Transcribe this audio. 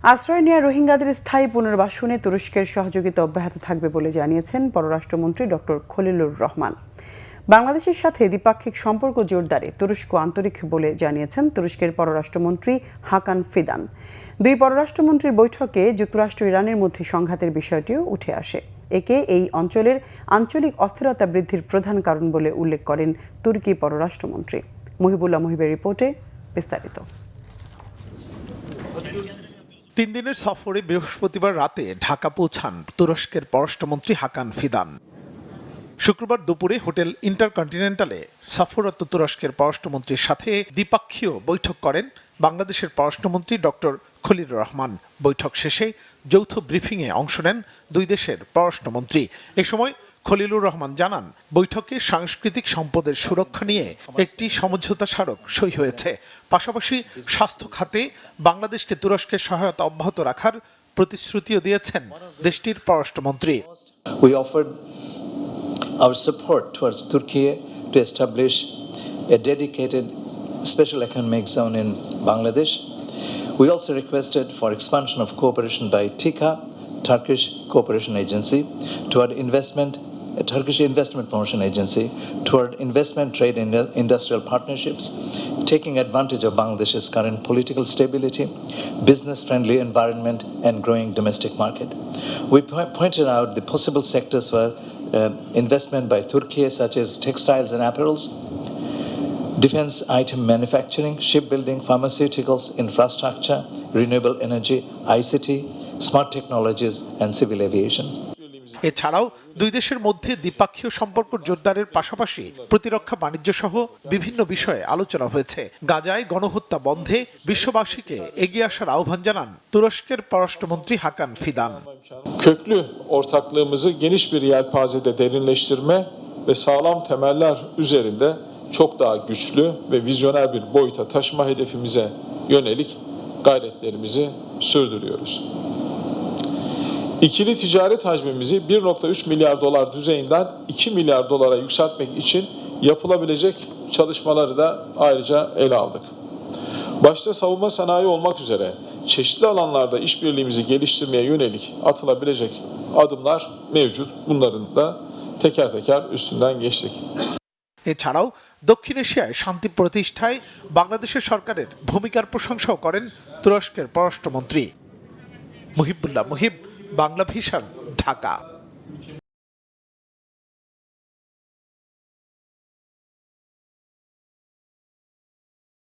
আশ্রয় নেওয়া রোহিঙ্গাদের স্থায়ী পুনর্বাসনে তুরস্কের সহযোগিতা অব্যাহত থাকবে বলে জানিয়েছেন পররাষ্ট্রমন্ত্রী ডক্টর খলিলুর রহমান। বাংলাদেশের সাথে দ্বিপাক্ষিক সম্পর্ক জোরদারে তুরস্ক আন্তরিক বলে জানিয়েছেন তুরস্কের পররাষ্ট্রমন্ত্রী হাকান ফিদান। দুই পররাষ্ট্রমন্ত্রীর বৈঠকে যুক্তরাষ্ট্র ইরানের মধ্যে সংঘাতের বিষয়টিও উঠে আসে। একে এই অঞ্চলের আঞ্চলিক অস্থিরতা বৃদ্ধির প্রধান কারণ বলে উল্লেখ করেন তুর্কি পররাষ্ট্রমন্ত্রী। মহিবুল্লাহ মহিবের রিপোর্টে বিস্তারিত। 3 দিনের সফরে বৃহস্পতিবার রাতে ঢাকা পৌঁছান তুরস্কের পররাষ্ট্রমন্ত্রী হাকান ফিদান। শুক্রবার দুপুরে হোটেল ইন্টারকন্টিনেন্টালে সফররত তুরস্কের পররাষ্ট্রমন্ত্রীর সাথে দ্বিপাক্ষীয় বৈঠক করেন বাংলাদেশের পররাষ্ট্রমন্ত্রী ডক্টর খলিলুর রহমান। বৈঠক শেষে যৌথ ব্রিফিংয়ে অংশ নেন দুই দেশের পররাষ্ট্রমন্ত্রী। এ সময় খলিলুর রহমান জানান, বৈঠকে সাংস্কৃতিক সম্পদের সুরক্ষা নিয়ে একটি সমঝোতা স্মারক সই হয়েছে। পাশাপাশি স্বাস্থ্য খাতে বাংলাদেশকে তুরস্কের সহায়তা অব্যাহত রাখার প্রতিশ্রুতিও দিয়েছেন দেশটির পররাষ্ট্রমন্ত্রী। Our support towards Turkey to establish a dedicated special economic zone in Bangladesh. We also requested for expansion of cooperation by TICA, Turkish Cooperation Agency, toward investment, a Turkish Investment Promotion Agency, toward investment, trade and industrial partnerships, taking advantage of Bangladesh's current political stability, business-friendly environment and growing domestic market. We pointed out the possible sectors for investment by Turkey, such as textiles and apparels, defense item manufacturing, shipbuilding, pharmaceuticals, infrastructure, renewable energy, ICT, smart technologies and civil aviation. এছাড়াও দুই দেশের মধ্যে দ্বিপাক্ষীয় সম্পর্ক জোরদারের পাশাপাশি প্রতিরক্ষা বাণিজ্য সহ বিভিন্ন বিষয়ে আলোচনা হয়েছে। গাজায় গণহত্যা বন্ধে বিশ্ববাসীকে এগিয়ে আসার আহ্বান জানান তুরস্কের পররাষ্ট্রমন্ত্রী হাকান ফিদান। Köklü ortaklığımızı geniş bir yelpazede derinleştirme ve sağlam temeller üzerinde çok daha güçlü ve vizyoner bir boyuta taşıma hedefimize yönelik gayretlerimizi sürdürüyoruz. İkili ticaret hacmimizi 1,3 milyar dolar düzeyinden 2 milyar dolara yükseltmek için yapılabilecek çalışmaları da ayrıca ele aldık. Başta savunma sanayi olmak üzere çeşitli alanlarda işbirliğimizi geliştirmeye yönelik atılabilecek adımlar mevcut. Bunların da teker teker üstünden geçtik. এছাড়াও দক্ষিণ এশিয়ায় শান্তি প্রতিষ্ঠায় বাংলাদেশের সরকারের ভূমিকার প্রশংসাও করেন তুরস্কের পররাষ্ট্রমন্ত্রী। মুহিবুল্লাহ মুহিব, বাংলা ভিশন, ঢাকা।